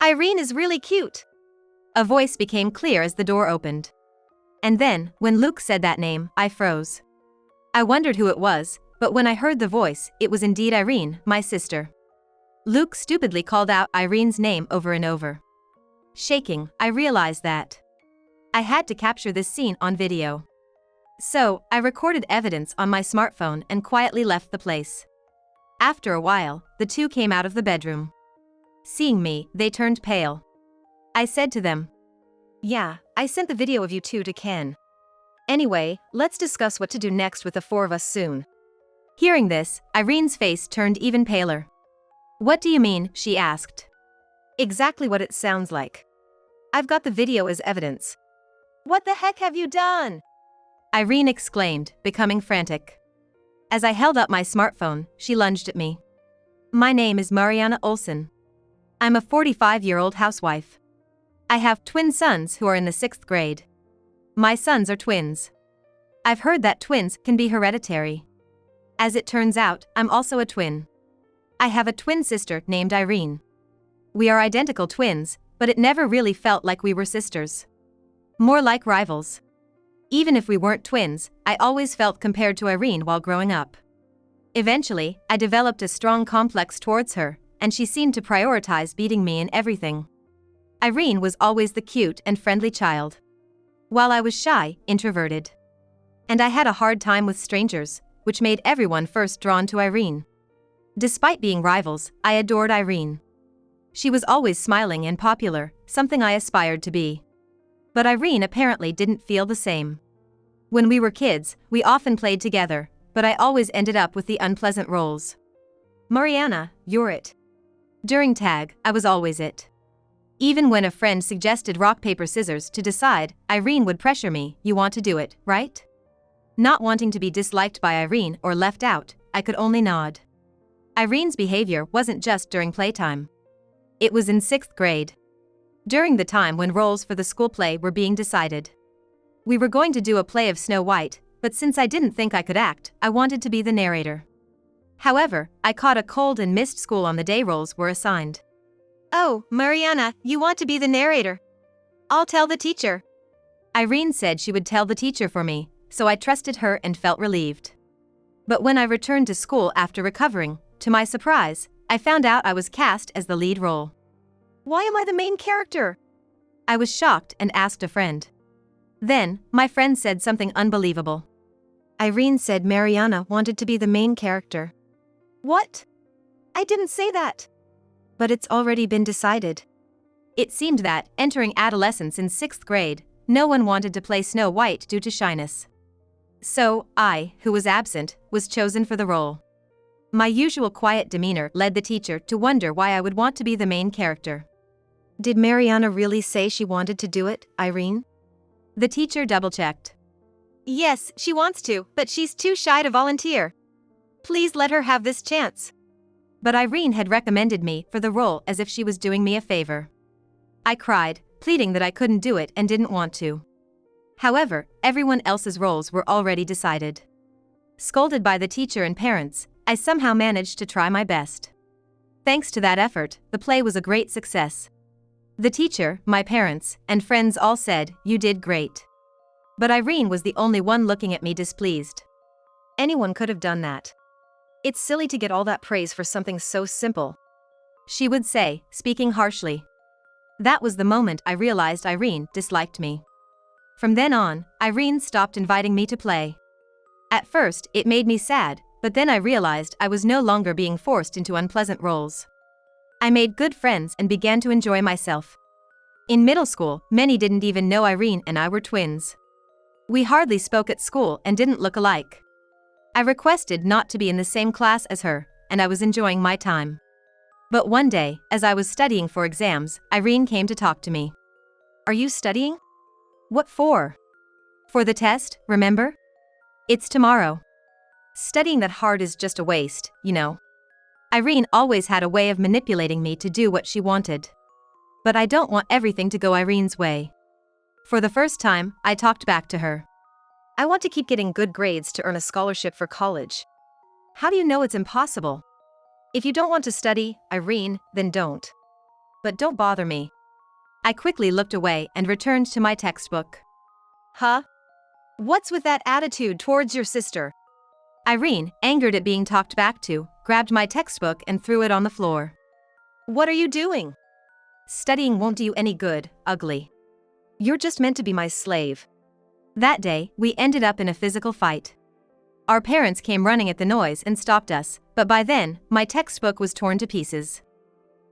Irene is really cute. A voice became clear as the door opened. And then, when Luke said that name, I froze. I wondered who it was, but when I heard the voice, it was indeed Irene, my sister. Luke stupidly called out Irene's name over and over. Shaking, I realized that I had to capture this scene on video. So, I recorded evidence on my smartphone and quietly left the place. After a while, the two came out of the bedroom. Seeing me, they turned pale. I said to them, "Yeah, I sent the video of you two to Ken. Anyway, let's discuss what to do next with the four of us soon." Hearing this, Irene's face turned even paler. "What do you mean?" she asked. "Exactly what it sounds like. I've got the video as evidence." "What the heck have you done?" Irene exclaimed, becoming frantic. As I held up my smartphone, she lunged at me. "My name is Mariana Olsen. I'm a 45-year-old housewife. I have twin sons who are in the 6th grade. My sons are twins. I've heard that twins can be hereditary. As it turns out, I'm also a twin. I have a twin sister named Irene. We are identical twins, but it never really felt like we were sisters. More like rivals. Even if we weren't twins, I always felt compared to Irene while growing up. Eventually, I developed a strong complex towards her, and she seemed to prioritize beating me in everything. Irene was always the cute and friendly child, while I was shy, introverted. And I had a hard time with strangers, which made everyone first drawn to Irene. Despite being rivals, I adored Irene. She was always smiling and popular, something I aspired to be. But Irene apparently didn't feel the same. When we were kids, we often played together, but I always ended up with the unpleasant roles. "Mariana, you're it." During tag, I was always it. Even when a friend suggested rock paper scissors to decide, Irene would pressure me, "You want to do it, right?" Not wanting to be disliked by Irene or left out, I could only nod. Irene's behavior wasn't just during playtime. It was in 6th grade. During the time when roles for the school play were being decided. We were going to do a play of Snow White, but since I didn't think I could act, I wanted to be the narrator. However, I caught a cold and missed school on the day roles were assigned. "Oh, Mariana, you want to be the narrator? I'll tell the teacher." Irene said she would tell the teacher for me, so I trusted her and felt relieved. But when I returned to school after recovering, to my surprise, I found out I was cast as the lead role. "Why am I the main character?" I was shocked and asked a friend. Then, my friend said something unbelievable. Irene said Mariana wanted to be the main character. "What? I didn't say that." "But it's already been decided." It seemed that, entering adolescence in 6th grade, no one wanted to play Snow White due to shyness. So, I, who was absent, was chosen for the role. My usual quiet demeanor led the teacher to wonder why I would want to be the main character. "Did Mariana really say she wanted to do it, Irene?" The teacher double-checked. "Yes, she wants to, but she's too shy to volunteer. Please let her have this chance." But Irene had recommended me for the role as if she was doing me a favor. I cried, pleading that I couldn't do it and didn't want to. However, everyone else's roles were already decided. Scolded by the teacher and parents, I somehow managed to try my best. Thanks to that effort, the play was a great success. The teacher, my parents, and friends all said, "You did great." But Irene was the only one looking at me displeased. "Anyone could have done that. It's silly to get all that praise for something so simple," she would say, speaking harshly. That was the moment I realized Irene disliked me. From then on, Irene stopped inviting me to play. At first, it made me sad, but then I realized I was no longer being forced into unpleasant roles. I made good friends and began to enjoy myself. In middle school, many didn't even know Irene and I were twins. We hardly spoke at school and didn't look alike. I requested not to be in the same class as her, and I was enjoying my time. But one day, as I was studying for exams, Irene came to talk to me. "Are you studying?" "What for?" "For the test, remember? It's tomorrow. Studying that hard is just a waste, you know." Irene always had a way of manipulating me to do what she wanted. But I don't want everything to go Irene's way. For the first time, I talked back to her. "I want to keep getting good grades to earn a scholarship for college. How do you know it's impossible? If you don't want to study, Irene, then don't." but don't bother me. I quickly looked away and returned to my textbook. Huh? What's with that attitude towards your sister? Irene, angered at being talked back to, grabbed my textbook and threw it on the floor. What are you doing? Studying won't do you any good, ugly. You're just meant to be my slave. That day, we ended up in a physical fight. Our parents came running at the noise and stopped us, but by then, my textbook was torn to pieces.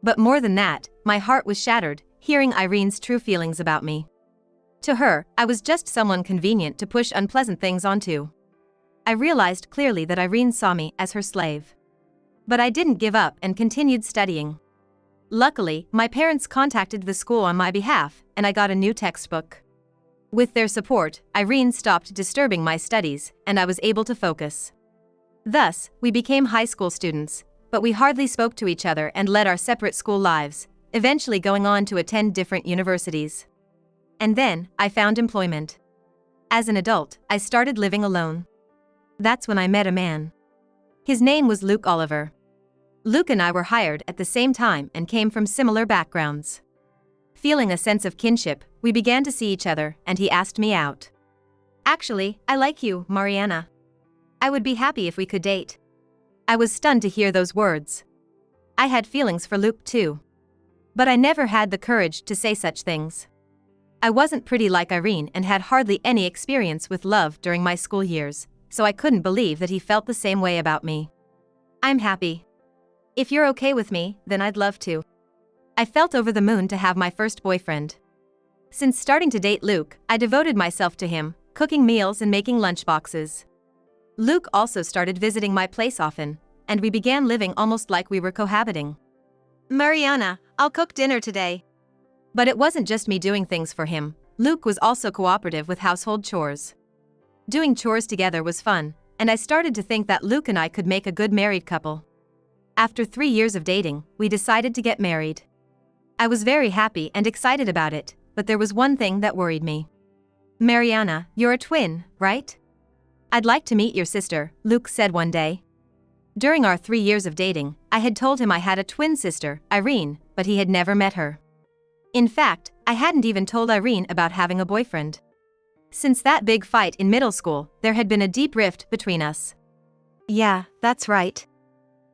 But more than that, my heart was shattered, hearing Irene's true feelings about me. To her, I was just someone convenient to push unpleasant things onto. I realized clearly that Irene saw me as her slave. But I didn't give up and continued studying. Luckily, my parents contacted the school on my behalf, and I got a new textbook. With their support, Irene stopped disturbing my studies, and I was able to focus. Thus, we became high school students, but we hardly spoke to each other and led our separate school lives, eventually going on to attend different universities. And then, I found employment. As an adult, I started living alone. That's when I met a man. His name was Luke Oliver. Luke and I were hired at the same time and came from similar backgrounds. Feeling a sense of kinship, we began to see each other, and he asked me out. Actually, I like you, Mariana. I would be happy if we could date. I was stunned to hear those words. I had feelings for Luke too. But I never had the courage to say such things. I wasn't pretty like Irene and had hardly any experience with love during my school years, so I couldn't believe that he felt the same way about me. I'm happy. If you're okay with me, then I'd love to. I felt over the moon to have my first boyfriend. Since starting to date Luke, I devoted myself to him, cooking meals and making lunchboxes. Luke also started visiting my place often, and we began living almost like we were cohabiting. Mariana, I'll cook dinner today. But it wasn't just me doing things for him. Luke was also cooperative with household chores. Doing chores together was fun, and I started to think that Luke and I could make a good married couple. After 3 years of dating, we decided to get married. I was very happy and excited about it, but there was one thing that worried me. Mariana, you're a twin, right? I'd like to meet your sister, Luke said one day. During our 3 years of dating, I had told him I had a twin sister, Irene, but he had never met her. In fact, I hadn't even told Irene about having a boyfriend. Since that big fight in middle school, there had been a deep rift between us. Yeah, that's right.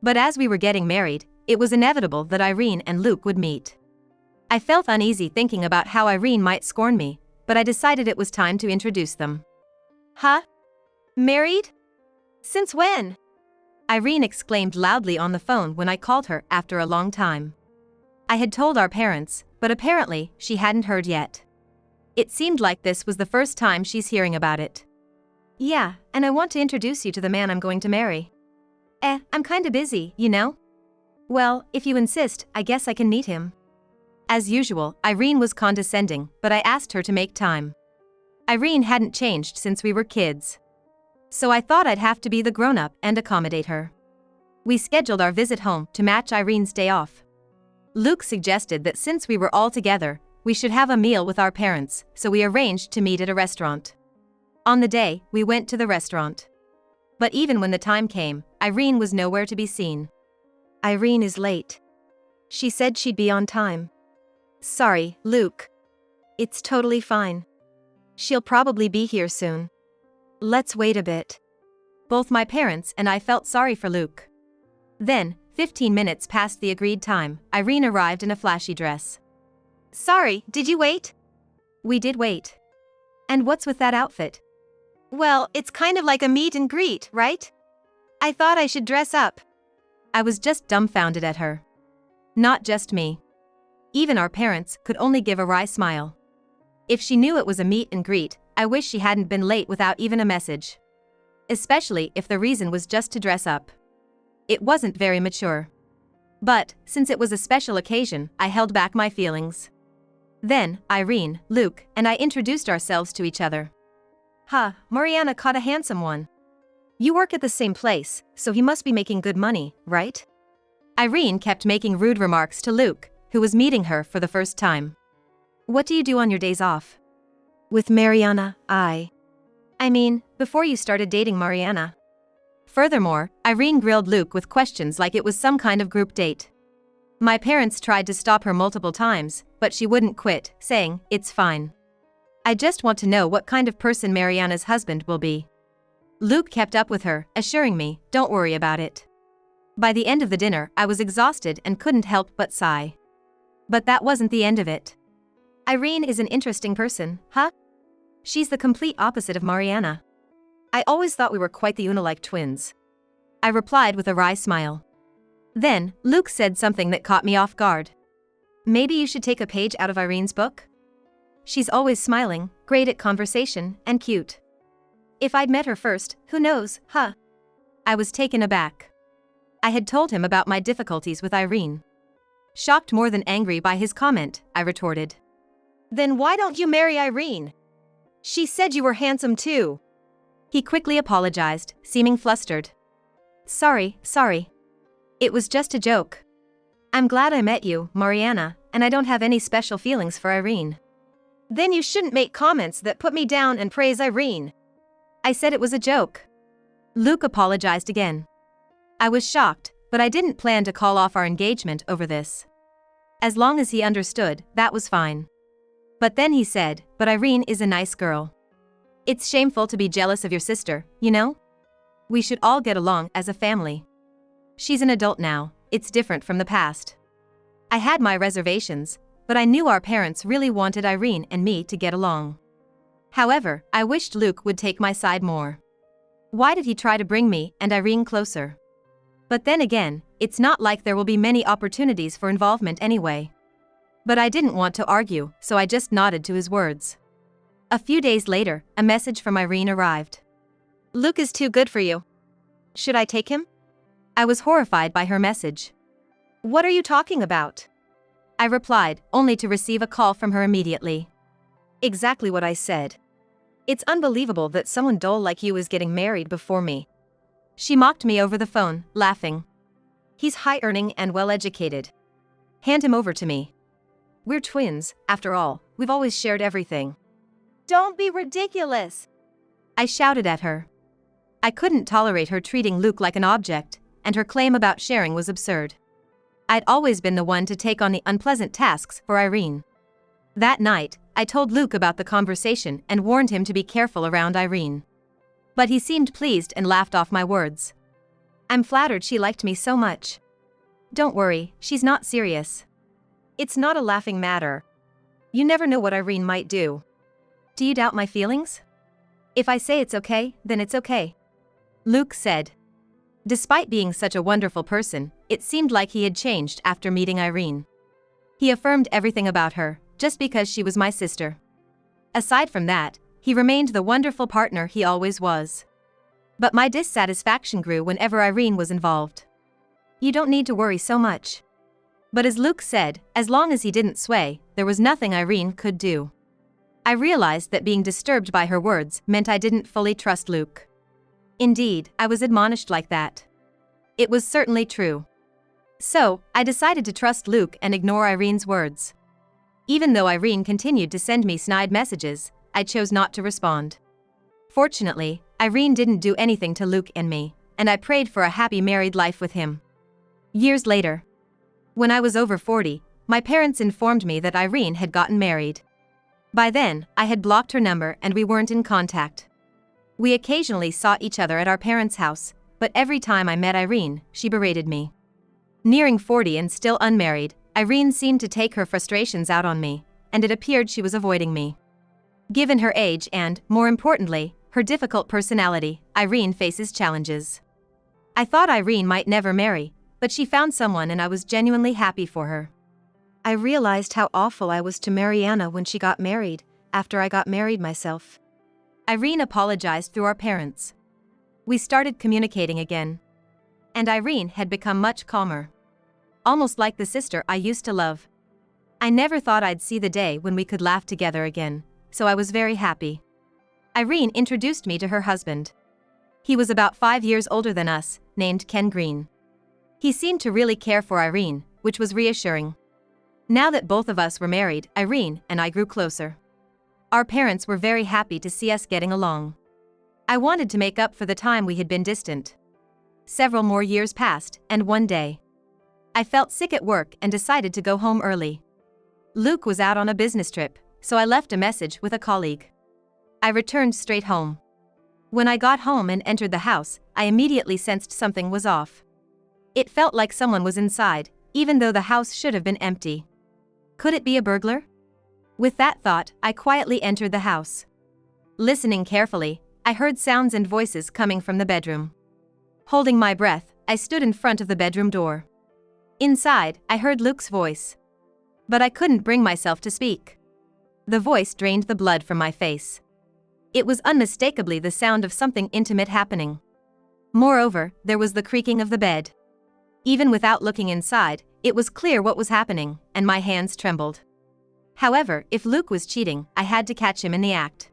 But as we were getting married, it was inevitable that Irene and Luke would meet. I felt uneasy thinking about how Irene might scorn me, but I decided it was time to introduce them. Huh? Married? Since when? Irene exclaimed loudly on the phone when I called her after a long time. I had told our parents, but apparently, she hadn't heard yet. It seemed like this was the first time she's hearing about it. Yeah, and I want to introduce you to the man I'm going to marry. I'm kinda busy, you know? Well, if you insist, I guess I can meet him. As usual, Irene was condescending, but I asked her to make time. Irene hadn't changed since we were kids. So I thought I'd have to be the grown-up and accommodate her. We scheduled our visit home to match Irene's day off. Luke suggested that since we were all together, we should have a meal with our parents, so we arranged to meet at a restaurant. On the day, we went to the restaurant. But even when the time came, Irene was nowhere to be seen. Irene is late. She said she'd be on time. Sorry, Luke. It's totally fine. She'll probably be here soon. Let's wait a bit. Both my parents and I felt sorry for Luke. Then, 15 minutes past the agreed time, Irene arrived in a flashy dress. Sorry, did you wait? We did wait. And what's with that outfit? Well, it's kind of like a meet and greet, right? I thought I should dress up. I was just dumbfounded at her. Not just me. Even our parents could only give a wry smile. If she knew it was a meet and greet, I wish she hadn't been late without even a message. Especially if the reason was just to dress up. It wasn't very mature. But, since it was a special occasion, I held back my feelings. Then, Irene, Luke, and I introduced ourselves to each other. Mariana caught a handsome one. You work at the same place, so he must be making good money, right? Irene kept making rude remarks to Luke, who was meeting her for the first time. What do you do on your days off? With Mariana, I mean, before you started dating Mariana. Furthermore, Irene grilled Luke with questions like it was some kind of group date. My parents tried to stop her multiple times, but she wouldn't quit, saying, "It's fine. I just want to know what kind of person Mariana's husband will be." Luke kept up with her, assuring me, "Don't worry about it." By the end of the dinner, I was exhausted and couldn't help but sigh. But that wasn't the end of it. "Irene is an interesting person, huh? She's the complete opposite of Mariana. I always thought we were quite the Una-like twins." I replied with a wry smile. Then, Luke said something that caught me off guard. "Maybe you should take a page out of Irene's book? She's always smiling, great at conversation, and cute. If I'd met her first, who knows, huh?" I was taken aback. I had told him about my difficulties with Irene. Shocked more than angry by his comment, I retorted. "Then why don't you marry Irene? She said you were handsome too." He quickly apologized, seeming flustered. Sorry. It was just a joke. I'm glad I met you, Mariana, and I don't have any special feelings for Irene." "Then you shouldn't make comments that put me down and praise Irene." "I said it was a joke." Luke apologized again. I was shocked, but I didn't plan to call off our engagement over this. As long as he understood, that was fine. But then he said, "But Irene is a nice girl. It's shameful to be jealous of your sister, you know? We should all get along as a family. She's an adult now, it's different from the past." I had my reservations, but I knew our parents really wanted Irene and me to get along. However, I wished Luke would take my side more. Why did he try to bring me and Irene closer? But then again, it's not like there will be many opportunities for involvement anyway. But I didn't want to argue, so I just nodded to his words. A few days later, a message from Irene arrived. "Luke is too good for you. Should I take him?" I was horrified by her message. "What are you talking about?" I replied, only to receive a call from her immediately. Exactly what I said. "It's unbelievable that someone dull like you is getting married before me." She mocked me over the phone, laughing. "He's high-earning and well-educated. Hand him over to me. We're twins, after all, we've always shared everything." "Don't be ridiculous!" I shouted at her. I couldn't tolerate her treating Luke like an object, and her claim about sharing was absurd. I'd always been the one to take on the unpleasant tasks for Irene. That night, I told Luke about the conversation and warned him to be careful around Irene. But he seemed pleased and laughed off my words. "I'm flattered she liked me so much." "Don't worry, she's not serious. It's not a laughing matter. You never know what Irene might do." "Do you doubt my feelings?" "If I say it's okay, then it's okay," Luke said. Despite being such a wonderful person, it seemed like he had changed after meeting Irene. He affirmed everything about her, just because she was my sister. Aside from that, he remained the wonderful partner he always was. But my dissatisfaction grew whenever Irene was involved. "You don't need to worry so much." But as Luke said, as long as he didn't sway, there was nothing Irene could do. I realized that being disturbed by her words meant I didn't fully trust Luke. Indeed, I was admonished like that. It was certainly true. So, I decided to trust Luke and ignore Irene's words. Even though Irene continued to send me snide messages, I chose not to respond. Fortunately, Irene didn't do anything to Luke and me, and I prayed for a happy married life with him. Years later, when I was over 40, my parents informed me that Irene had gotten married. By then, I had blocked her number and we weren't in contact. We occasionally saw each other at our parents' house, but every time I met Irene, she berated me. Nearing 40 and still unmarried, Irene seemed to take her frustrations out on me, and it appeared she was avoiding me. Given her age and, more importantly, her difficult personality, Irene faces challenges. I thought Irene might never marry, but she found someone and I was genuinely happy for her. I realized how awful I was to Mariana when she got married, after I got married myself. Irene apologized through our parents. We started communicating again. And Irene had become much calmer. Almost like the sister I used to love. I never thought I'd see the day when we could laugh together again, so I was very happy. Irene introduced me to her husband. He was about 5 years older than us, named Ken Green. He seemed to really care for Irene, which was reassuring. Now that both of us were married, Irene and I grew closer. Our parents were very happy to see us getting along. I wanted to make up for the time we had been distant. Several more years passed, and one day, I felt sick at work and decided to go home early. Luke was out on a business trip, so I left a message with a colleague. I returned straight home. When I got home and entered the house, I immediately sensed something was off. It felt like someone was inside, even though the house should have been empty. Could it be a burglar? With that thought, I quietly entered the house. Listening carefully, I heard sounds and voices coming from the bedroom. Holding my breath, I stood in front of the bedroom door. Inside, I heard Luke's voice. But I couldn't bring myself to speak. The voice drained the blood from my face. It was unmistakably the sound of something intimate happening. Moreover, there was the creaking of the bed. Even without looking inside, it was clear what was happening, and my hands trembled. However, if Luke was cheating, I had to catch him in the act.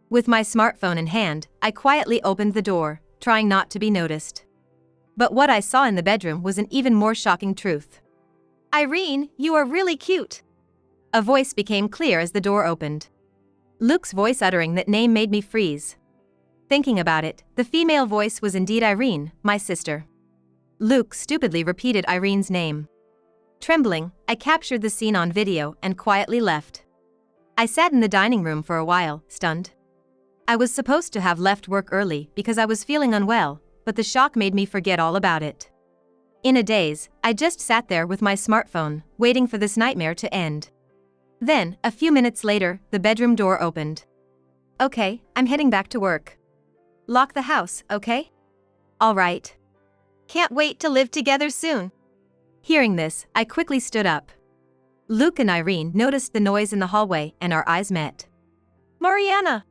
With my smartphone in hand, I quietly opened the door, trying not to be noticed. But what I saw in the bedroom was an even more shocking truth. "Irene, you are really cute." A voice became clear as the door opened. Luke's voice uttering that name made me freeze. Thinking about it, the female voice was indeed Irene, my sister. Luke stupidly repeated Irene's name. Trembling, I captured the scene on video and quietly left. I sat in the dining room for a while, stunned. I was supposed to have left work early because I was feeling unwell, but the shock made me forget all about it. In a daze, I just sat there with my smartphone, waiting for this nightmare to end. Then, a few minutes later, the bedroom door opened. "Okay, I'm heading back to work." "Lock the house, okay?" "All right." "Can't wait to live together soon." Hearing this, I quickly stood up. Luke and Irene noticed the noise in the hallway and our eyes met. "Mariana!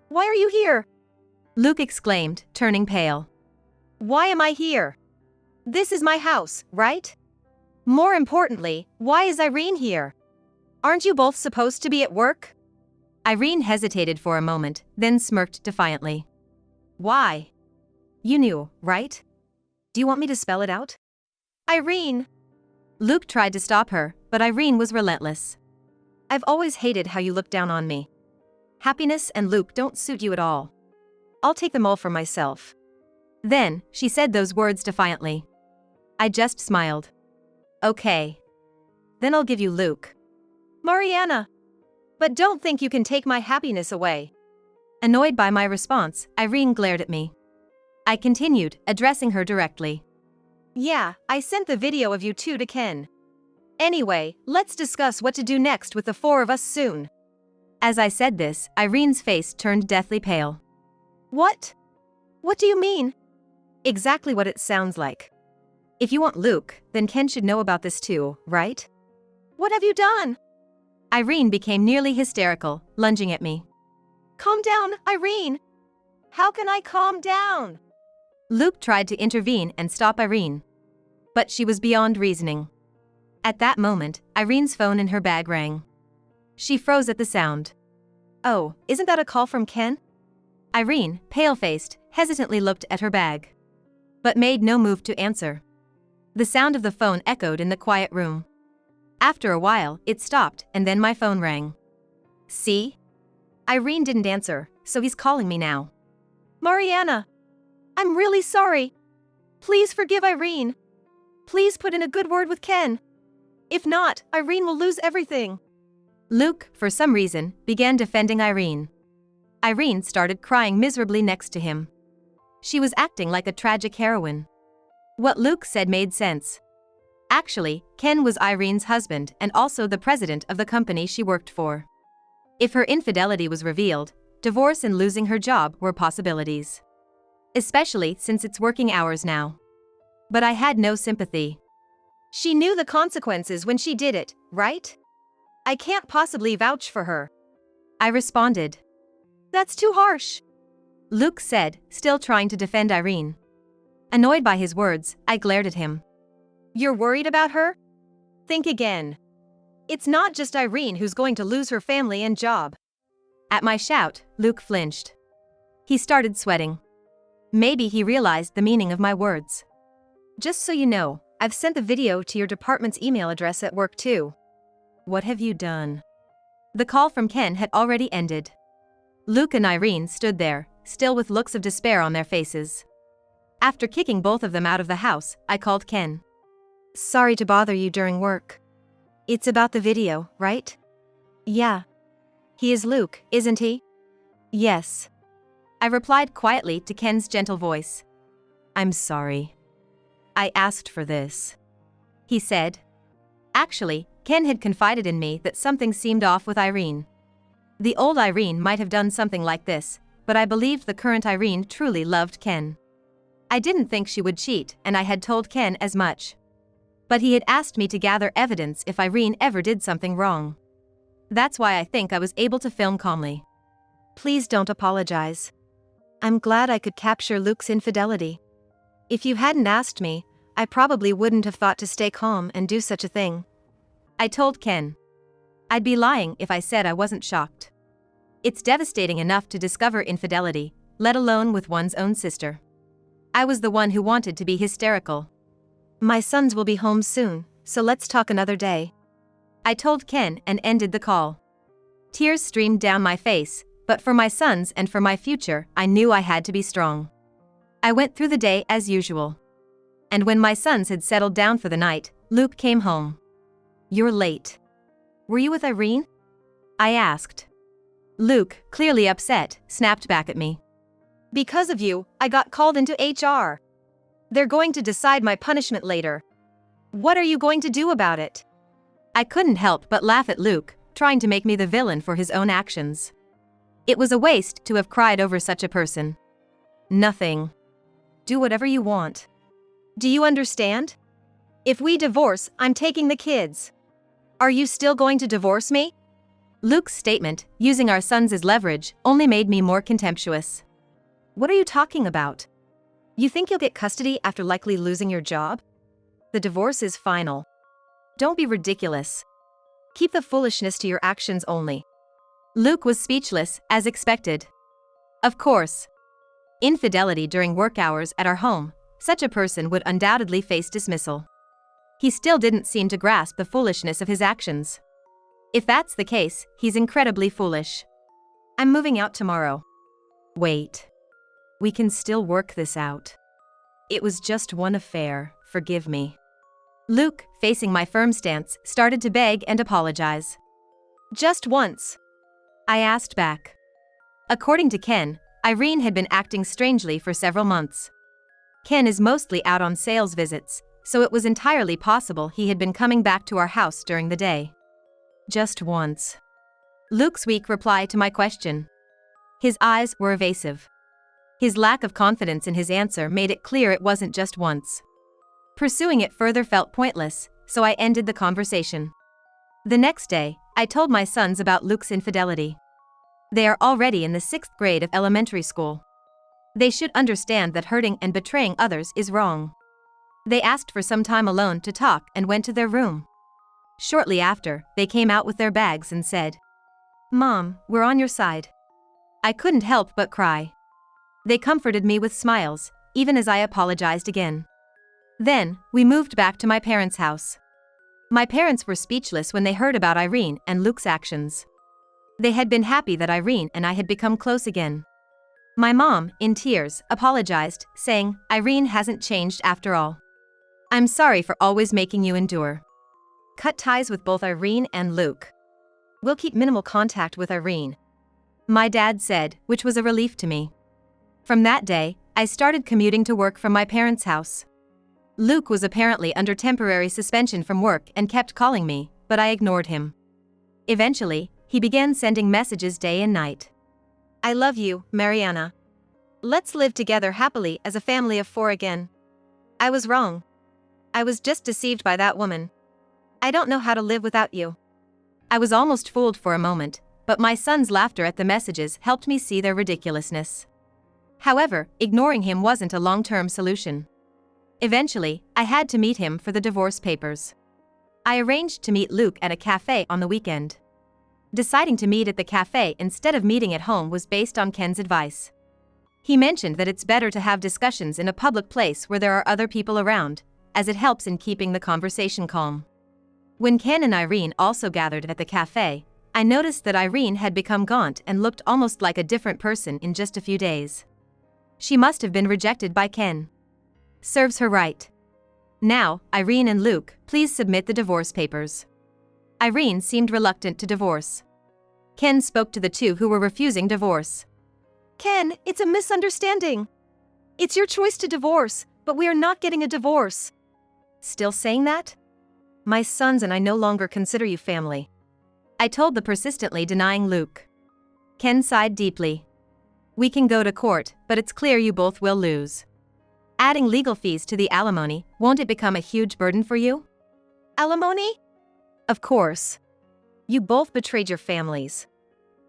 Why are you here?" Luke exclaimed, turning pale. "Why am I here? This is my house, right? More importantly, why is Irene here? Aren't you both supposed to be at work?" Irene hesitated for a moment, then smirked defiantly. "Why? You knew, right? Do you want me to spell it out?" "Irene!" Luke tried to stop her, but Irene was relentless. "I've always hated how you look down on me. Happiness and Luke don't suit you at all. I'll take them all for myself." Then, she said those words defiantly. I just smiled. "Okay. Then I'll give you Luke." "Mariana! But don't think you can take my happiness away." Annoyed by my response, Irene glared at me. I continued, addressing her directly. "Yeah, I sent the video of you two to Ken. Anyway, let's discuss what to do next with the four of us soon." As I said this, Irene's face turned deathly pale. "What? What do you mean?" "Exactly what it sounds like. If you want Luke, then Ken should know about this too, right?" "What have you done?" Irene became nearly hysterical, lunging at me. "Calm down, Irene! How can I calm down?" Luke tried to intervene and stop Irene. But she was beyond reasoning. At that moment, Irene's phone in her bag rang. She froze at the sound. "Oh, isn't that a call from Ken?" Irene, pale-faced, hesitantly looked at her bag. But made no move to answer. The sound of the phone echoed in the quiet room. After a while, it stopped, and then my phone rang. "See? Irene didn't answer, so he's calling me now." "Mariana! I'm really sorry. Please forgive Irene. Please put in a good word with Ken. If not, Irene will lose everything." Luke, for some reason, began defending Irene. Irene started crying miserably next to him. She was acting like a tragic heroine. What Luke said made sense. Actually, Ken was Irene's husband and also the president of the company she worked for. If her infidelity was revealed, divorce and losing her job were possibilities. Especially since it's working hours now. But I had no sympathy. "She knew the consequences when she did it, right? I can't possibly vouch for her." I responded. "That's too harsh," Luke said, still trying to defend Irene. Annoyed by his words, I glared at him. "You're worried about her? Think again. It's not just Irene who's going to lose her family and job." At my shout, Luke flinched. He started sweating. Maybe he realized the meaning of my words. "Just so you know, I've sent the video to your department's email address at work too." "What have you done?" The call from Ken had already ended. Luke and Irene stood there, still with looks of despair on their faces. After kicking both of them out of the house, I called Ken. Sorry to bother you during work. It's about the video, right? Yeah. He is Luke, isn't he? Yes. I replied quietly to Ken's gentle voice. I'm sorry. I asked for this. He said. Actually, Ken had confided in me that something seemed off with Irene. The old Irene might have done something like this, but I believed the current Irene truly loved Ken. I didn't think she would cheat, and I had told Ken as much. But he had asked me to gather evidence if Irene ever did something wrong. That's why I think I was able to film calmly. Please don't apologize. I'm glad I could capture Luke's infidelity. If you hadn't asked me, I probably wouldn't have thought to stay calm and do such a thing. I told Ken. I'd be lying if I said I wasn't shocked. It's devastating enough to discover infidelity, let alone with one's own sister. I was the one who wanted to be hysterical. My sons will be home soon, so let's talk another day. I told Ken and ended the call. Tears streamed down my face, but for my sons and for my future, I knew I had to be strong. I went through the day as usual. And when my sons had settled down for the night, Luke came home. You're late. Were you with Irene? I asked. Luke, clearly upset, snapped back at me. Because of you, I got called into HR. They're going to decide my punishment later. What are you going to do about it? I couldn't help but laugh at Luke, trying to make me the villain for his own actions. It was a waste to have cried over such a person. Nothing. Do whatever you want. Do you understand? If we divorce, I'm taking the kids. Are you still going to divorce me? Luke's statement, using our sons as leverage, only made me more contemptuous. What are you talking about? You think you'll get custody after likely losing your job? The divorce is final. Don't be ridiculous. Keep the foolishness to your actions only. Luke was speechless, as expected. Of course. Infidelity during work hours at our home, such a person would undoubtedly face dismissal. He still didn't seem to grasp the foolishness of his actions. If that's the case, he's incredibly foolish. I'm moving out tomorrow. Wait. We can still work this out. It was just one affair, forgive me. Luke, facing my firm stance, started to beg and apologize. Just once. I asked back. According to Ken, Irene had been acting strangely for several months. Ken is mostly out on sales visits, so it was entirely possible he had been coming back to our house during the day. Just once. Luke's weak reply to my question. His eyes were evasive. His lack of confidence in his answer made it clear it wasn't just once. Pursuing it further felt pointless, so I ended the conversation. The next day, I told my sons about Luke's infidelity. They are already in the 6th grade of elementary school. They should understand that hurting and betraying others is wrong. They asked for some time alone to talk and went to their room. Shortly after, they came out with their bags and said, "Mom, we're on your side." I couldn't help but cry. They comforted me with smiles, even as I apologized again. Then, we moved back to my parents' house. My parents were speechless when they heard about Irene and Luke's actions. They had been happy that Irene and I had become close again. My mom, in tears, apologized, saying, "Irene hasn't changed after all. I'm sorry for always making you endure. Cut ties with both Irene and Luke. We'll keep minimal contact with Irene," my dad said, which was a relief to me. From that day, I started commuting to work from my parents' house. Luke was apparently under temporary suspension from work and kept calling me, but I ignored him. Eventually, he began sending messages day and night. "I love you, Mariana. Let's live together happily as a family of 4 again. I was wrong. I was just deceived by that woman. I don't know how to live without you." I was almost fooled for a moment, but my son's laughter at the messages helped me see their ridiculousness. However, ignoring him wasn't a long-term solution. Eventually, I had to meet him for the divorce papers. I arranged to meet Luke at a cafe on the weekend. Deciding to meet at the cafe instead of meeting at home was based on Ken's advice. He mentioned that it's better to have discussions in a public place where there are other people around, as it helps in keeping the conversation calm. When Ken and Irene also gathered at the cafe, I noticed that Irene had become gaunt and looked almost like a different person in just a few days. She must have been rejected by Ken. Serves her right. Now, Irene and Luke, please submit the divorce papers. Irene seemed reluctant to divorce. Ken spoke to the two who were refusing divorce. Ken, it's a misunderstanding. It's your choice to divorce, but we are not getting a divorce. Still saying that? My sons and I no longer consider you family. I told the persistently denying Luke. Ken sighed deeply. We can go to court, but it's clear you both will lose. Adding legal fees to the alimony, won't it become a huge burden for you? Alimony? Of course. You both betrayed your families.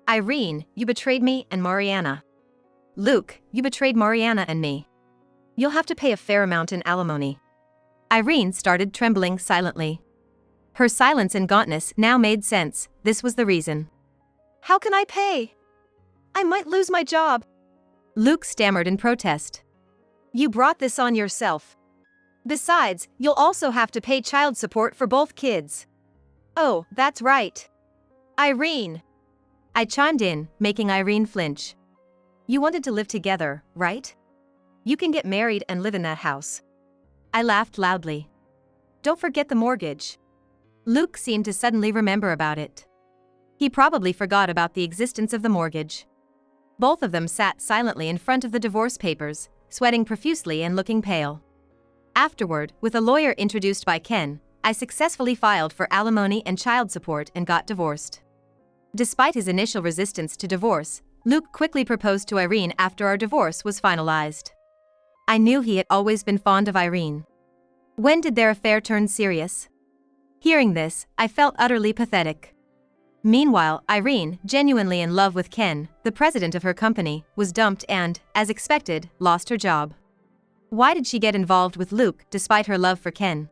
Irene, you betrayed me and Mariana. Luke, you betrayed Mariana and me. You'll have to pay a fair amount in alimony. Irene started trembling silently. Her silence and gauntness now made sense. This was the reason. How can I pay? I might lose my job. Luke stammered in protest. You brought this on yourself. Besides, you'll also have to pay child support for both kids. Oh, that's right. Irene. I chimed in, making Irene flinch. You wanted to live together, right? You can get married and live in that house. I laughed loudly. Don't forget the mortgage. Luke seemed to suddenly remember about it. He probably forgot about the existence of the mortgage. Both of them sat silently in front of the divorce papers, sweating profusely and looking pale. Afterward, with a lawyer introduced by Ken, I successfully filed for alimony and child support and got divorced. Despite his initial resistance to divorce, Luke quickly proposed to Irene after our divorce was finalized. I knew he had always been fond of Irene. When did their affair turn serious? Hearing this, I felt utterly pathetic. Meanwhile, Irene, genuinely in love with Ken, the president of her company, was dumped and, as expected, lost her job. Why did she get involved with Luke despite her love for Ken?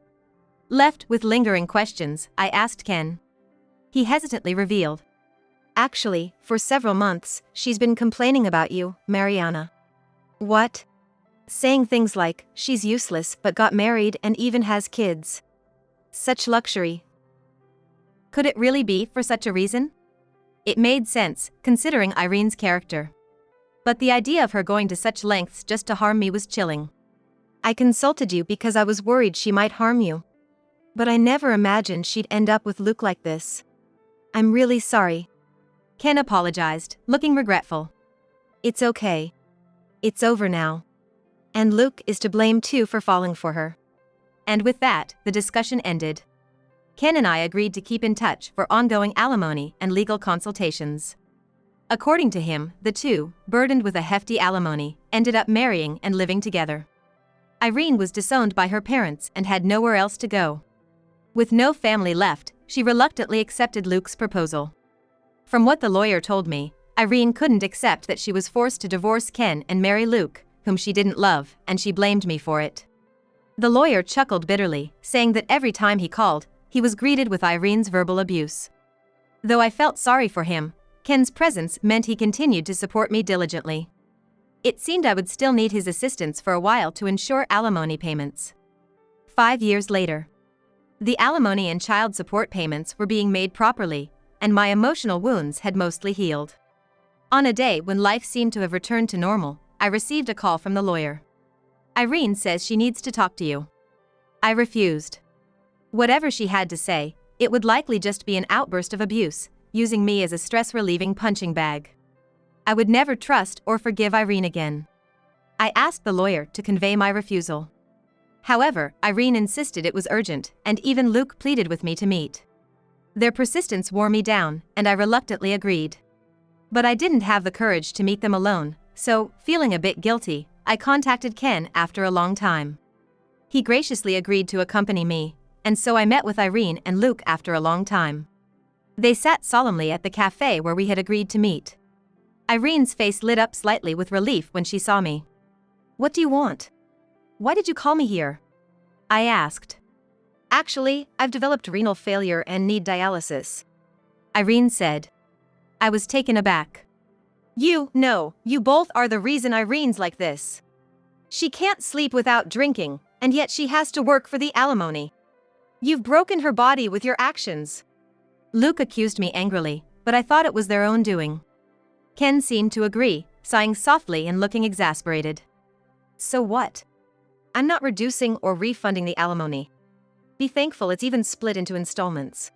Left with lingering questions, I asked Ken. He hesitantly revealed. Actually, for several months, she's been complaining about you, Mariana. What? Saying things like, she's useless but got married and even has kids. Such luxury. Could it really be for such a reason? It made sense, considering Irene's character. But the idea of her going to such lengths just to harm me was chilling. I consulted you because I was worried she might harm you. But I never imagined she'd end up with Luke like this. I'm really sorry. Ken apologized, looking regretful. It's okay. It's over now. And Luke is to blame too for falling for her. And with that, the discussion ended. Ken and I agreed to keep in touch for ongoing alimony and legal consultations. According to him, the two, burdened with a hefty alimony, ended up marrying and living together. Irene was disowned by her parents and had nowhere else to go. With no family left, she reluctantly accepted Luke's proposal. From what the lawyer told me, Irene couldn't accept that she was forced to divorce Ken and marry Luke, whom she didn't love, and she blamed me for it. The lawyer chuckled bitterly, saying that every time he called, he was greeted with Irene's verbal abuse. Though I felt sorry for him, Ken's presence meant he continued to support me diligently. It seemed I would still need his assistance for a while to ensure alimony payments. 5 years later. The alimony and child support payments were being made properly, and my emotional wounds had mostly healed. On a day when life seemed to have returned to normal, I received a call from the lawyer. Irene says she needs to talk to you. I refused. Whatever she had to say, it would likely just be an outburst of abuse, using me as a stress-relieving punching bag. I would never trust or forgive Irene again. I asked the lawyer to convey my refusal. However, Irene insisted it was urgent, and even Luke pleaded with me to meet. Their persistence wore me down, and I reluctantly agreed. But I didn't have the courage to meet them alone, so, feeling a bit guilty, I contacted Ken after a long time. He graciously agreed to accompany me, and so I met with Irene and Luke after a long time. They sat solemnly at the cafe where we had agreed to meet. Irene's face lit up slightly with relief when she saw me. What do you want? Why did you call me here? I asked. Actually, I've developed renal failure and need dialysis. Irene said. I was taken aback. You both are the reason Irene's like this. She can't sleep without drinking, and yet she has to work for the alimony. You've broken her body with your actions. Luke accused me angrily, but I thought it was their own doing. Ken seemed to agree, sighing softly and looking exasperated. So what? I'm not reducing or refunding the alimony. Be thankful it's even split into installments.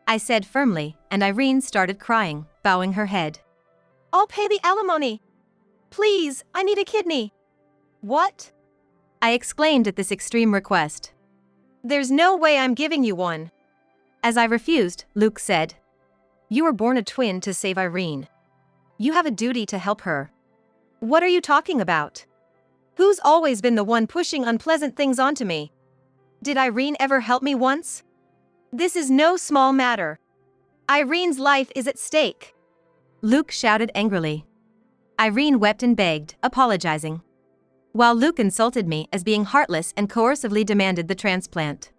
I said firmly, and Irene started crying, bowing her head. I'll pay the alimony. Please, I need a kidney. What? I exclaimed at this extreme request. There's no way I'm giving you one. As I refused, Luke said, You were born a twin to save Irene. You have a duty to help her. What are you talking about? Who's always been the one pushing unpleasant things onto me? Did Irene ever help me once? This is no small matter. Irene's life is at stake. Luke shouted angrily. Irene wept and begged, apologizing, while Luke insulted me as being heartless and coercively demanded the transplant.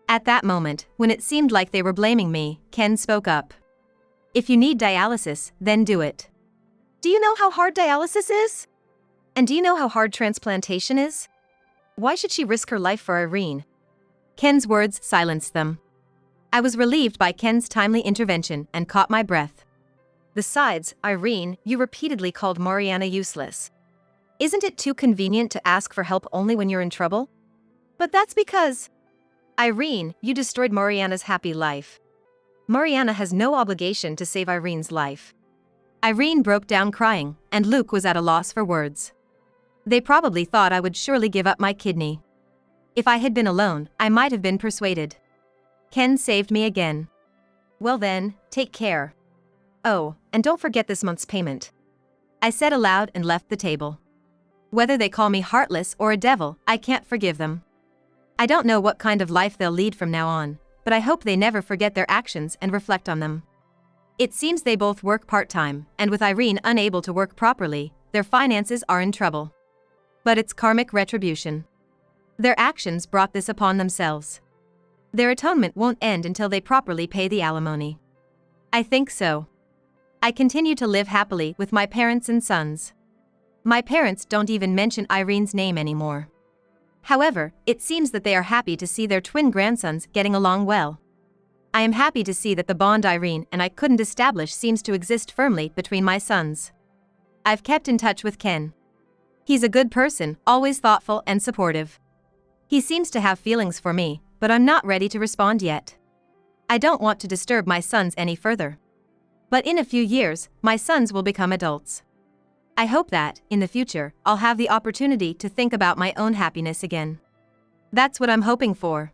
At that moment, when it seemed like they were blaming me, Ken spoke up. If you need dialysis, then do it. Do you know how hard dialysis is? And do you know how hard transplantation is? Why should she risk her life for Irene? Ken's words silenced them. I was relieved by Ken's timely intervention and caught my breath. Besides, Irene, you repeatedly called Mariana useless. Isn't it too convenient to ask for help only when you're in trouble? But that's because... Irene, you destroyed Mariana's happy life. Mariana has no obligation to save Irene's life. Irene broke down crying, and Luke was at a loss for words. They probably thought I would surely give up my kidney. If I had been alone, I might have been persuaded. Ken saved me again. Well then, take care. Oh, and don't forget this month's payment. I said aloud and left the table. Whether they call me heartless or a devil, I can't forgive them. I don't know what kind of life they'll lead from now on, but I hope they never forget their actions and reflect on them. It seems they both work part-time, and with Irene unable to work properly, their finances are in trouble. But it's karmic retribution. Their actions brought this upon themselves. Their atonement won't end until they properly pay the alimony. I think so. I continue to live happily with my parents and sons. My parents don't even mention Irene's name anymore. However, it seems that they are happy to see their twin grandsons getting along well. I am happy to see that the bond Irene and I couldn't establish seems to exist firmly between my sons. I've kept in touch with Ken. He's a good person, always thoughtful and supportive. He seems to have feelings for me, but I'm not ready to respond yet. I don't want to disturb my sons any further. But in a few years, my sons will become adults. I hope that, in the future, I'll have the opportunity to think about my own happiness again. That's what I'm hoping for.